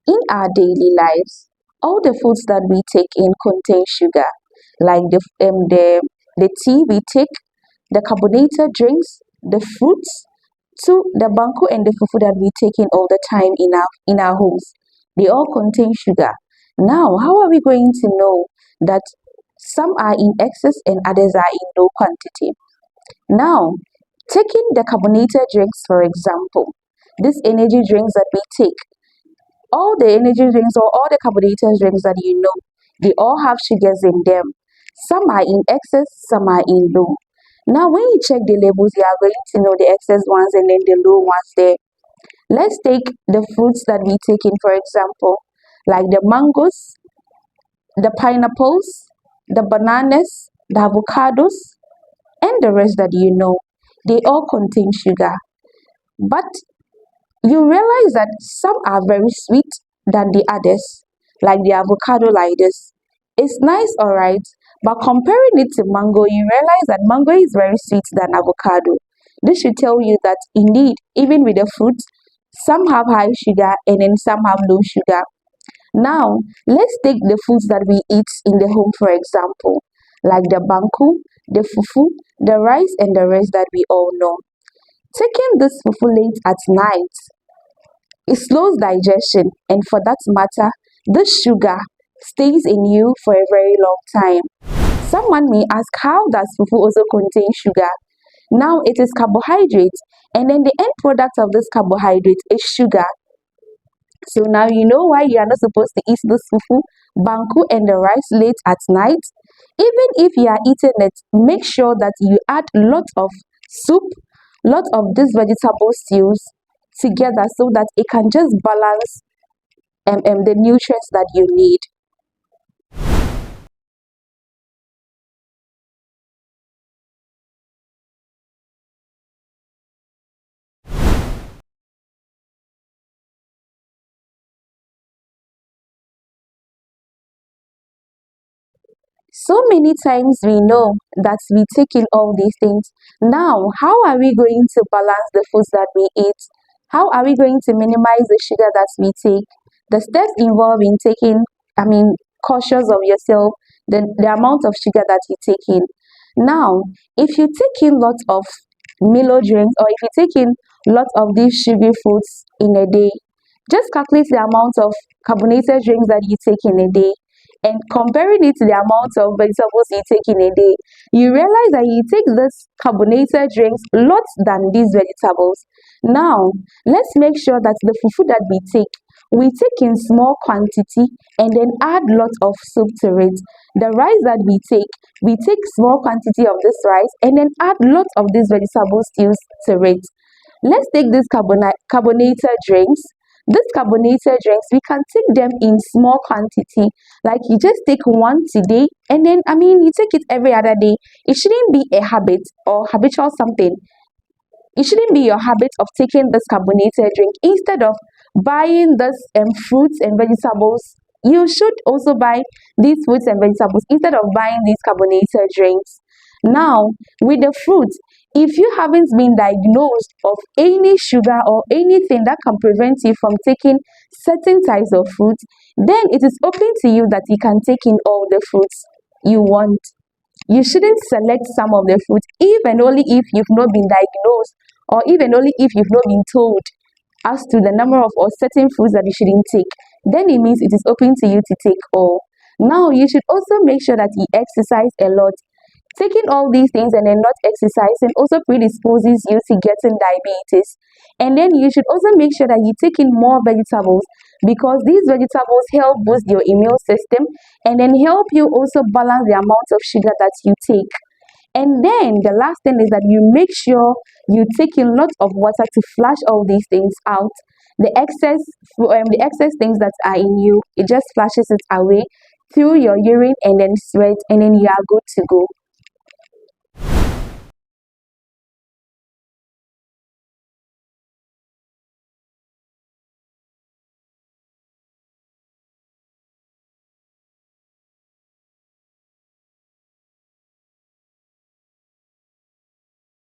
In our daily lives, all the foods that we take in contain sugar, like the tea we take, the carbonated drinks, the fruits, to the banku and the fufu that we take in all the time in our homes. They all contain sugar. Now, how are we going to know that some are in excess and others are in low quantity? Now, taking the carbonated drinks, for example, these energy drinks that we take, all the energy drinks or all the carbonated drinks that you know, they all have sugars in them. Some are in excess, some are in low. Now, when you check the labels, you are going to know the excess ones and then the low ones there. Let's take the fruits that we take in, for example, like the mangoes, the pineapples, the bananas, the avocados, and the rest that you know. They all contain sugar. But you realize that some are very sweet than the others, like the avocado like this. It's nice, alright, but comparing it to mango, you realize that mango is very sweet than avocado. This should tell you that indeed, even with the fruits, some have high sugar and then some have low sugar. Now, let's take the foods that we eat in the home, for example, like the banku, the fufu, the rice, and the rest that we all know. Taking this fufu late at night, it slows digestion, and for that matter, this sugar stays in you for a very long time. Someone may ask, how does fufu also contain sugar? Now it is carbohydrate, and then the end product of this carbohydrate is sugar. So now you know why you are not supposed to eat this fufu, banku, and the rice late at night. Even if you are eating it, make sure that you add lots of soup, lots of these vegetable stews together so that it can just balance the nutrients that you need. So many times we know that we take in all these things. Now, how are we going to balance the foods that we eat? How are we going to minimize the sugar that we take? The steps involved in taking, cautious of yourself, the amount of sugar that you take in. Now, if you take in lots of Milo drinks or if you take in lots of these sugary foods in a day, just calculate the amount of carbonated drinks that you take in a day and comparing it to the amount of vegetables you take in a day, you realize that you take this carbonated drinks lots than these vegetables. Now, let's make sure that the fufu that we take in small quantity and then add lots of soup to it. The rice that we take small quantity of this rice and then add lots of these vegetable stews to it. Let's take these carbonated drinks. These carbonated drinks, we can take them in small quantity. Like you just take one today and then, you take it every other day. It shouldn't be a habit or habitual something. It shouldn't be your habit of taking this carbonated drink. Instead of buying this fruits and vegetables, you should also buy these fruits and vegetables instead of buying these carbonated drinks. Now, with the fruits, if you haven't been diagnosed of any sugar or anything that can prevent you from taking certain types of fruits, then it is open to you that you can take in all the fruits you want. You shouldn't select some of the fruits, even only if you've not been diagnosed or even only if you've not been told as to the number of or certain foods that you shouldn't take. Then it means it is open to you to take all. Now, you should also make sure that you exercise a lot. Taking all these things and then not exercising also predisposes you to getting diabetes. And then you should also make sure that you take in more vegetables because these vegetables help boost your immune system and then help you also balance the amount of sugar that you take. And then the last thing is that you make sure you take in lots of water to flush all these things out. The excess things that are in you, it just flushes it away through your urine and then sweat, and then you are good to go.